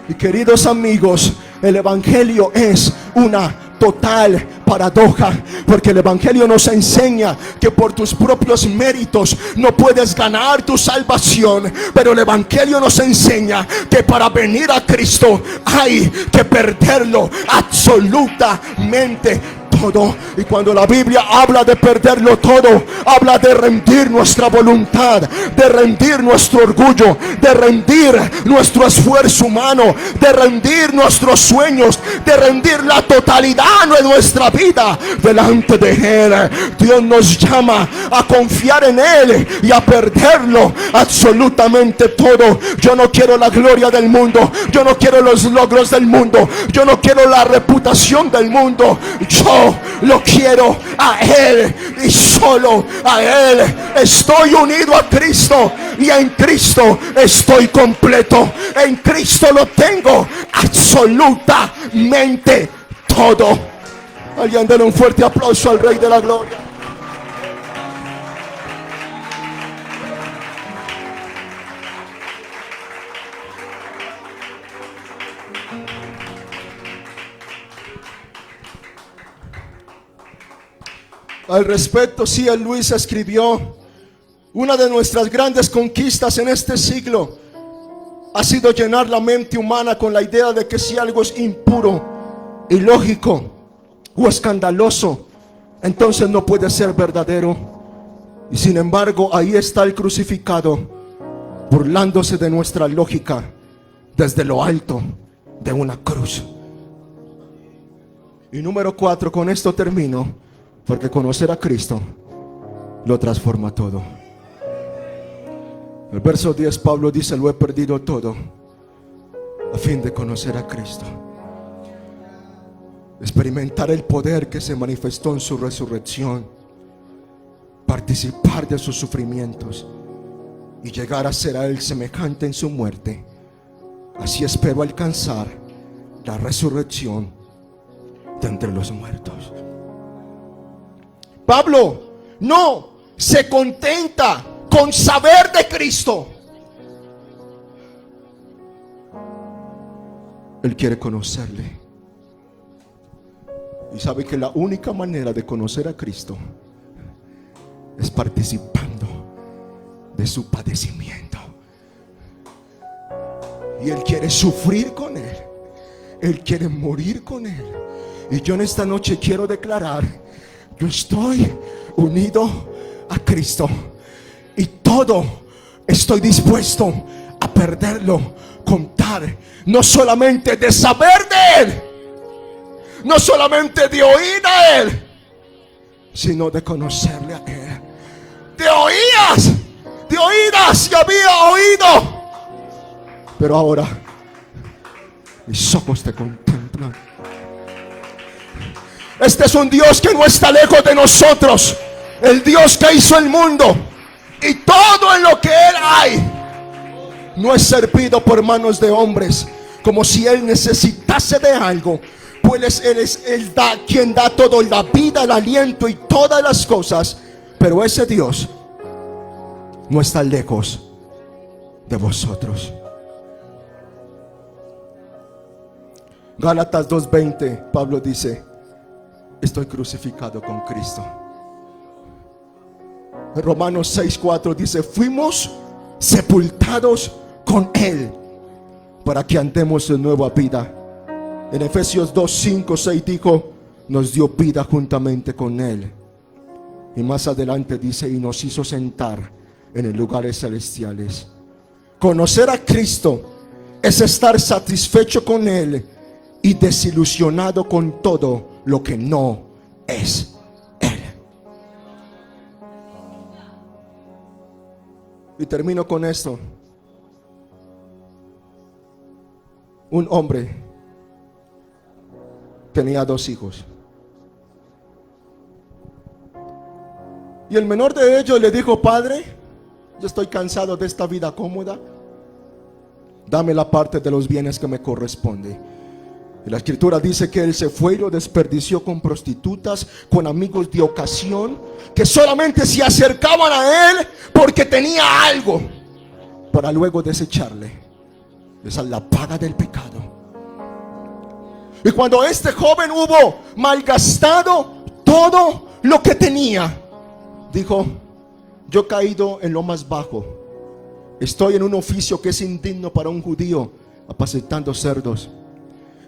Y queridos amigos, el evangelio es una total paradoja, porque el evangelio nos enseña que por tus propios méritos no puedes ganar tu salvación, pero el evangelio nos enseña que para venir a Cristo hay que perderlo absolutamente todo. Y cuando la Biblia habla de perderlo todo, habla de rendir nuestra voluntad, de rendir nuestro orgullo, de rendir nuestro esfuerzo humano, de rendir nuestros sueños, de rendir la totalidad de nuestra vida delante de Él. Dios nos llama a confiar en Él y a perderlo absolutamente todo. Yo no quiero la gloria del mundo, yo no quiero los logros del mundo, yo no quiero la reputación del mundo. Yo lo quiero a Él y solo a Él. Estoy unido a Cristo y en Cristo estoy completo. En Cristo lo tengo absolutamente todo. Alguien denle un fuerte aplauso al Rey de la Gloria. Al respecto, C.S. Lewis escribió: una de nuestras grandes conquistas en este siglo ha sido llenar la mente humana con la idea de que si algo es impuro, ilógico o escandaloso, entonces no puede ser verdadero. Y sin embargo, ahí está el crucificado, burlándose de nuestra lógica desde lo alto de una cruz. Y número 4, con esto termino, porque conocer a Cristo lo transforma todo. El verso 10, Pablo dice: lo he perdido todo a fin de conocer a Cristo, experimentar el poder que se manifestó en su resurrección, participar de sus sufrimientos y llegar a ser a Él semejante en su muerte. Así espero alcanzar la resurrección de entre los muertos. Pablo no se contenta con saber de Cristo. Él quiere conocerle. Y sabe que la única manera de conocer a Cristo es participando de su padecimiento. Y Él quiere sufrir con Él. Él quiere morir con Él. Y yo en esta noche quiero declarar: yo estoy unido a Cristo y todo estoy dispuesto a perderlo, contar, no solamente de saber de Él, no solamente de oír a Él, sino de conocerle a Él. De oídas y había oído, pero ahora mis ojos te contemplan. Este es un Dios que no está lejos de nosotros. El Dios que hizo el mundo y todo en lo que Él hay no es servido por manos de hombres, como si Él necesitase de algo. Pues Él da, quien da todo, la vida, el aliento y todas las cosas. Pero ese Dios no está lejos de vosotros. Gálatas 2:20, Pablo dice: estoy crucificado con Cristo. Romanos 6:4 dice: fuimos sepultados con Él para que andemos en nueva vida. En Efesios 2:5-6 dijo: nos dio vida juntamente con Él. Y más adelante dice: y nos hizo sentar en lugares celestiales. Conocer a Cristo es estar satisfecho con Él y desilusionado con todo lo que no es Él. Y termino con esto. Un hombre tenía 2 hijos, y el menor de ellos le dijo: padre, yo estoy cansado de esta vida cómoda, dame la parte de los bienes que me corresponde. Y la escritura dice que él se fue y lo desperdició con prostitutas, con amigos de ocasión, que solamente se acercaban a él porque tenía algo, para luego desecharle. Esa es la paga del pecado. Y cuando este joven hubo malgastado todo lo que tenía, dijo: yo he caído en lo más bajo, estoy en un oficio que es indigno para un judío, apacentando cerdos.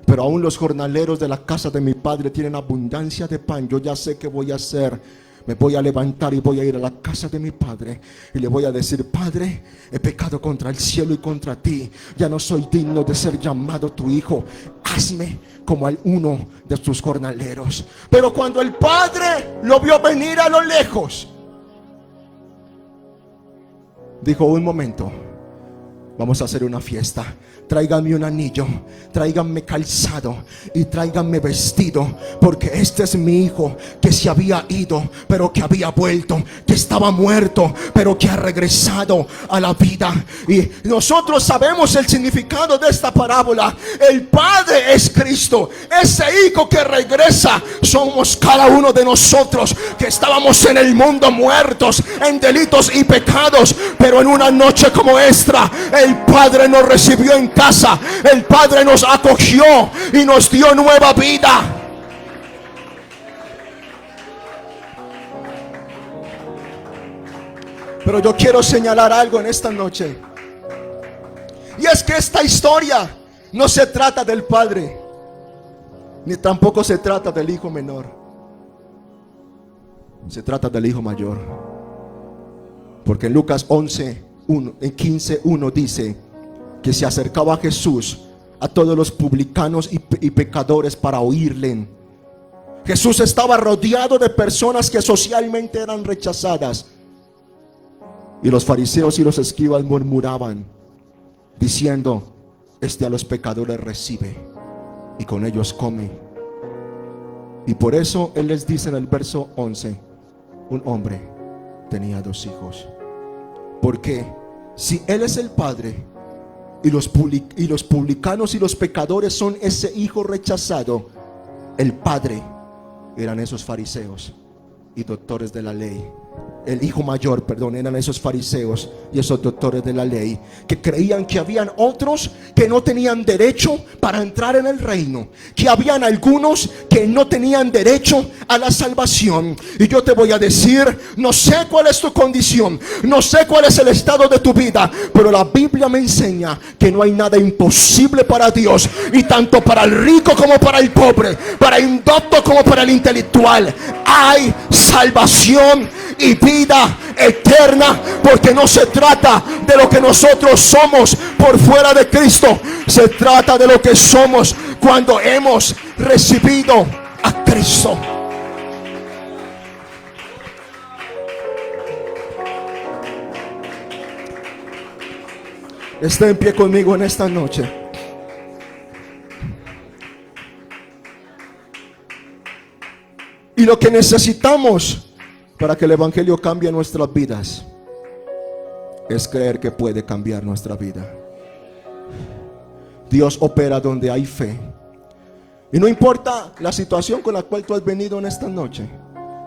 Pero aún los jornaleros de la casa de mi padre tienen abundancia de pan. Yo ya sé qué voy a hacer. Me voy a levantar y voy a ir a la casa de mi padre y le voy a decir: padre, he pecado contra el cielo y contra ti. Ya no soy digno de ser llamado tu hijo. Hazme como a uno de tus jornaleros. Pero cuando el padre lo vio venir a lo lejos, dijo: un momento, vamos a hacer una fiesta. Tráiganme un anillo, tráiganme calzado y tráiganme vestido, porque este es mi hijo que se había ido, pero que había vuelto, que estaba muerto, pero que ha regresado a la vida. Y nosotros sabemos el significado de esta parábola. El Padre es Cristo. Ese hijo que regresa somos cada uno de nosotros, que estábamos en el mundo muertos en delitos y pecados, pero en una noche como esta el Padre nos recibió en casa. El Padre nos acogió y nos dio nueva vida. Pero yo quiero señalar algo en esta noche, y es que esta historia no se trata del padre, ni tampoco se trata del hijo menor. Se trata del hijo mayor, porque en Lucas 11:1, en 15:1 dice que se acercaba a Jesús a todos los publicanos y pecadores para oírle. Jesús estaba rodeado de personas que socialmente eran rechazadas, y los fariseos y los escribas murmuraban diciendo: este a los pecadores recibe y con ellos come. Y por eso Él les dice en el verso 11: un hombre tenía 2 hijos. Porque si Él es el Padre y los publicanos y los pecadores son ese hijo rechazado, el Padre eran esos fariseos y doctores de la ley. El hijo mayor, perdón, eran esos fariseos y esos doctores de la ley, que creían que habían otros que no tenían derecho para entrar en el reino, que habían algunos que no tenían derecho a la salvación. Y yo te voy a decir, no sé cuál es tu condición, no sé cuál es el estado de tu vida, pero la Biblia me enseña que no hay nada imposible para Dios, y tanto para el rico como para el pobre, para el indocto como para el intelectual, hay salvación y vida eterna, porque no se trata de lo que nosotros somos por fuera de Cristo, se trata de lo que somos cuando hemos recibido a Cristo. Está en pie conmigo en esta noche. Y lo que necesitamos para que el Evangelio cambie nuestras vidas es creer que puede cambiar nuestra vida. Dios opera donde hay fe. Y no importa la situación con la cual tú has venido en esta noche.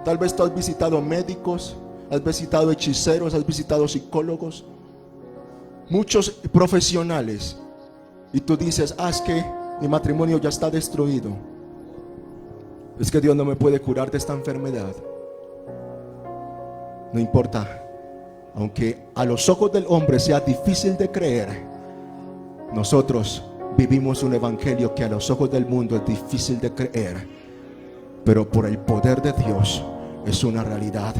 Tal vez tú has visitado médicos, has visitado hechiceros, has visitado psicólogos, muchos profesionales, y tú dices: es que mi matrimonio ya está destruido, es que Dios no me puede curar de esta enfermedad. No importa, aunque a los ojos del hombre sea difícil de creer, nosotros vivimos un evangelio que a los ojos del mundo es difícil de creer, pero por el poder de Dios es una realidad.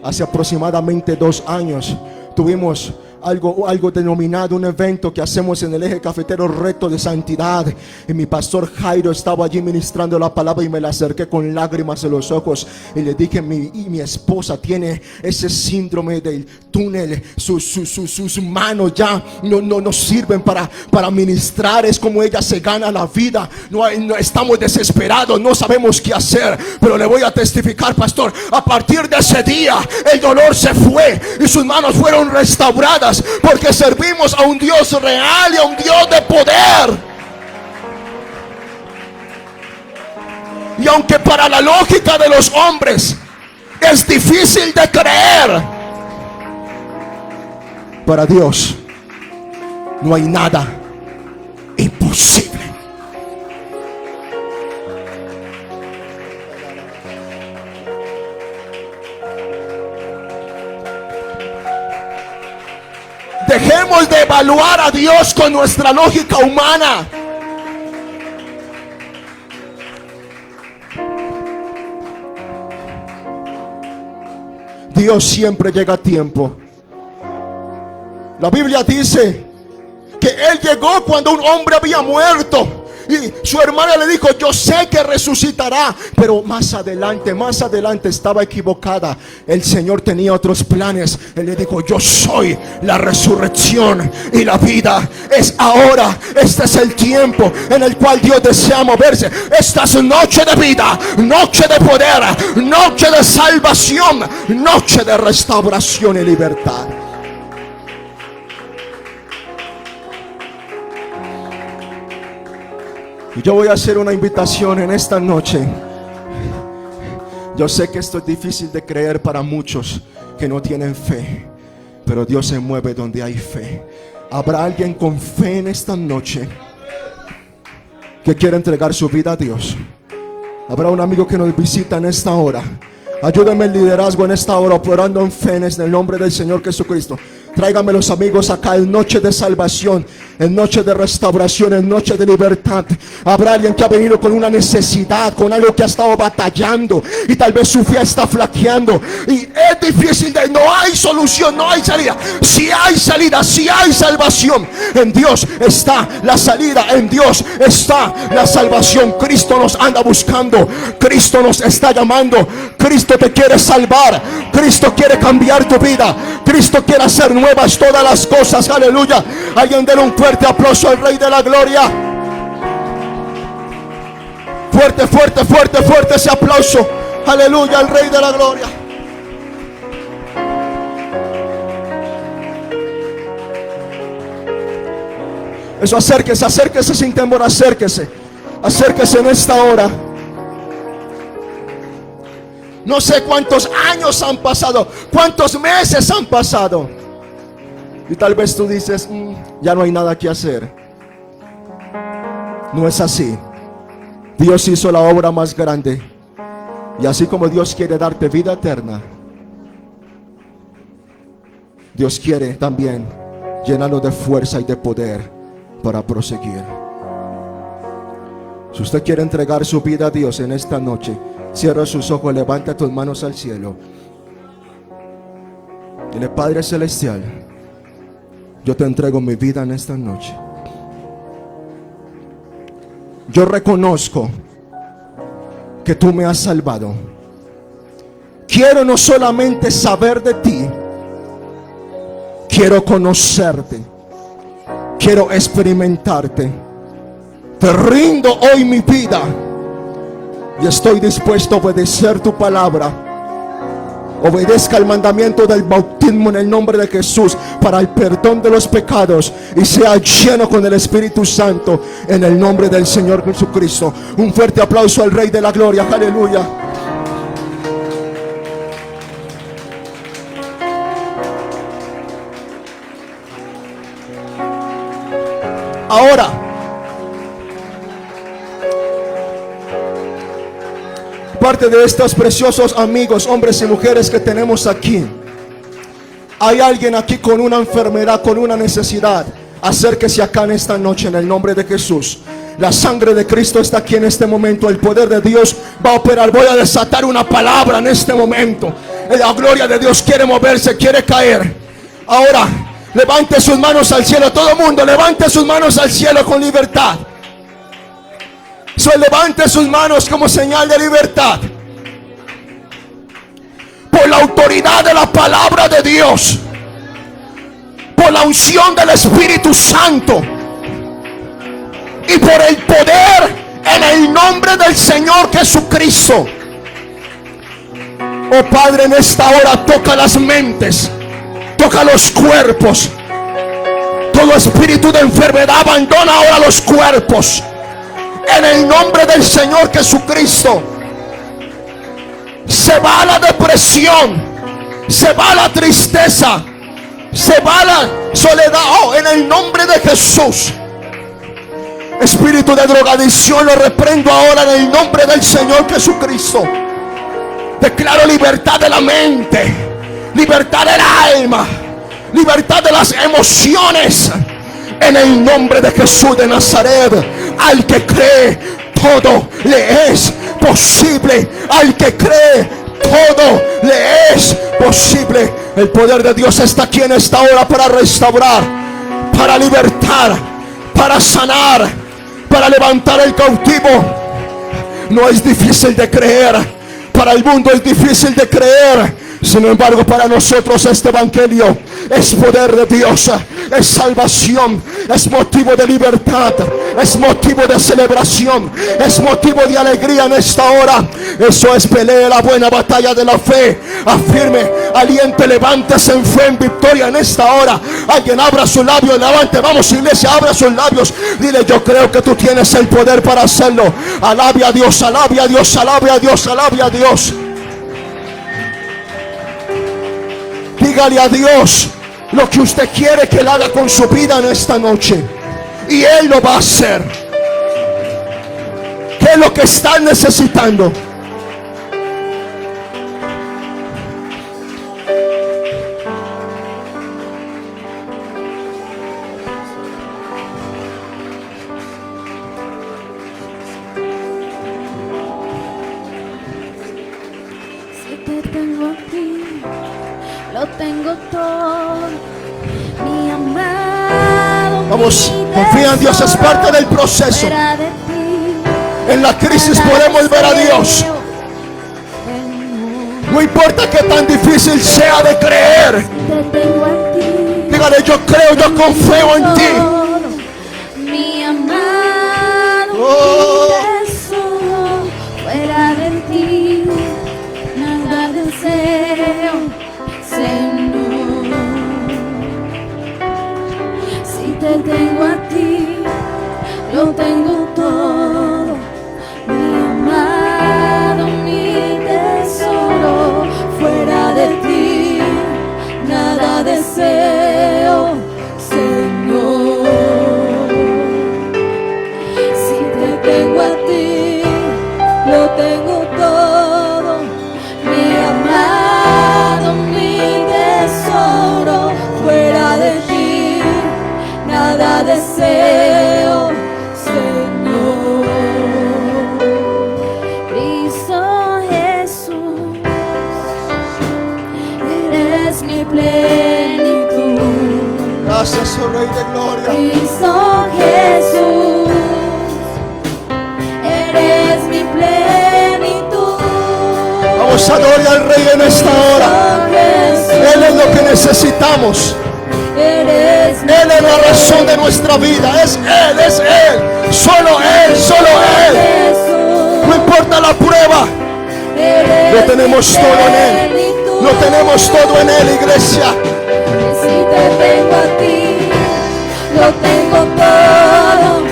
Hace aproximadamente 2 años tuvimos algo denominado un evento que hacemos en el Eje Cafetero, Reto de Santidad, y mi pastor Jairo estaba allí ministrando la palabra, y me la acerqué con lágrimas en los ojos y le dije: mi esposa tiene ese síndrome del túnel, sus manos ya no sirven para ministrar, es como ella se gana la vida, no estamos desesperados, no sabemos qué hacer. Pero le voy a testificar, pastor, a partir de ese día el dolor se fue y sus manos fueron restauradas, porque servimos a un Dios real y a un Dios de poder. Y aunque para la lógica de los hombres es difícil de creer, para Dios no hay nada imposible. Dejemos de evaluar a Dios con nuestra lógica humana. Dios siempre llega a tiempo. La Biblia dice que Él llegó cuando un hombre había muerto, y su hermana le dijo: yo sé que resucitará. Pero más adelante estaba equivocada. El Señor tenía otros planes. Él le dijo: yo soy la resurrección y la vida. Es ahora, este es el tiempo en el cual Dios desea moverse. Esta es noche de vida, noche de poder, noche de salvación, noche de restauración y libertad. Y yo voy a hacer una invitación en esta noche. Yo sé que esto es difícil de creer para muchos que no tienen fe, pero Dios se mueve donde hay fe. ¿Habrá alguien con fe en esta noche que quiera entregar su vida a Dios? ¿Habrá un amigo que nos visita en esta hora? Ayúdame el liderazgo en esta hora, operando en fe en el nombre del Señor Jesucristo. Tráigame los amigos acá en noche de salvación, en noche de restauración, en noche de libertad. Habrá alguien que ha venido con una necesidad, con algo que ha estado batallando, y tal vez su fe está flaqueando y es difícil no hay solución, no hay salida. Si hay salida, si hay salvación, en Dios está la salida, en Dios está la salvación. Cristo nos anda buscando, Cristo nos está llamando, Cristo te quiere salvar, Cristo quiere cambiar tu vida, Cristo quiere hacer nuevas todas las cosas. Aleluya. Alguien denle un fuerte aplauso al Rey de la Gloria. Fuerte, fuerte, fuerte, fuerte ese aplauso. Aleluya, al Rey de la Gloria. Eso, acérquese, acérquese sin temor, acérquese. Acérquese en esta hora. No sé cuántos años han pasado, cuántos meses han pasado, y tal vez tú dices: ya no hay nada que hacer. No es así. Dios hizo la obra más grande, y así como Dios quiere darte vida eterna, Dios quiere también llenarnos de fuerza y de poder para proseguir. Si usted quiere entregar su vida a Dios en esta noche, cierra sus ojos, levanta tus manos al cielo. Dile: Padre Celestial, yo te entrego mi vida en esta noche. Yo reconozco que tú me has salvado. Quiero no solamente saber de ti, quiero conocerte, quiero experimentarte. Te rindo hoy mi vida y estoy dispuesto a obedecer tu palabra. Obedezca el mandamiento del bautismo en el nombre de Jesús para el perdón de los pecados y sea lleno con el Espíritu Santo en el nombre del Señor Jesucristo. Un fuerte aplauso al Rey de la Gloria. Aleluya. Ahora, parte de estos preciosos amigos, hombres y mujeres que tenemos aquí, hay alguien aquí con una enfermedad, con una necesidad. Acérquese acá en esta noche en el nombre de Jesús. La sangre de Cristo está aquí en este momento. El poder de Dios va a operar. Voy a desatar una palabra en este momento. La gloria de Dios quiere moverse, quiere caer. Ahora, levante sus manos al cielo. Todo el mundo, levante sus manos al cielo con libertad. Levante sus manos como señal de libertad. Por la autoridad de la palabra de Dios, por la unción del Espíritu Santo y por el poder en el nombre del Señor Jesucristo. Oh Padre, en esta hora toca las mentes, toca los cuerpos. Todo espíritu de enfermedad abandona ahora los cuerpos. En el nombre del Señor Jesucristo. Se va la depresión, se va la tristeza, se va la soledad. Oh, en el nombre de Jesús. Espíritu de drogadicción, lo reprendo ahora en el nombre del Señor Jesucristo. Declaro libertad de la mente, libertad del alma, libertad de las emociones. En el nombre de Jesús de Nazaret. Al que cree, todo le es posible. Al que cree, todo le es posible. El poder de Dios está aquí en esta hora para restaurar, para libertar, para sanar, para levantar el cautivo. No es difícil de creer. Para el mundo es difícil de creer. Sin embargo, para nosotros este evangelio es poder de Dios, es salvación, es motivo de libertad, es motivo de celebración, es motivo de alegría en esta hora. Eso es: pelee la buena batalla de la fe, afirme, aliente, levántese en fe, en victoria en esta hora. Alguien abra su labio, levante, vamos iglesia, abra sus labios, dile: yo creo que tú tienes el poder para hacerlo. Alabe a Dios, alabe a Dios, alabe a Dios, alabe a Dios. Dígale a Dios lo que usted quiere que Él haga con su vida en esta noche, y Él lo va a hacer. ¿Qué es lo que están necesitando? Si te tengo aquí, lo tengo todo, mi amado. Vamos, confía en Dios, es parte del proceso. En la crisis podemos ver a Dios. No importa que tan difícil sea de creer. Dígale: yo creo, yo confío en ti. Mi amado, Oh. mi tesoro, fuera de ti nada deseo, Señor. Si te tengo a ti, lo tengo todo. Mi amado, mi tesoro, fuera de ti nada deseo, Señor. Si te tengo a ti, lo tengo todo. Mi amado, mi tesoro, fuera de ti nada deseo, Señor. Cristo Jesús, eres mi plenitud. Gracias, oh Rey de Gloria. Cristo Jesús, eres mi plenitud. Vamos a adorar al Rey en esta hora. Él es lo que necesitamos. Él es la razón de nuestra vida. Es Él, es Él. Solo Él, solo Él. No importa la prueba. Lo tenemos todo en Él. Lo tenemos todo en Él, iglesia. Si te tengo a ti, lo tengo todo.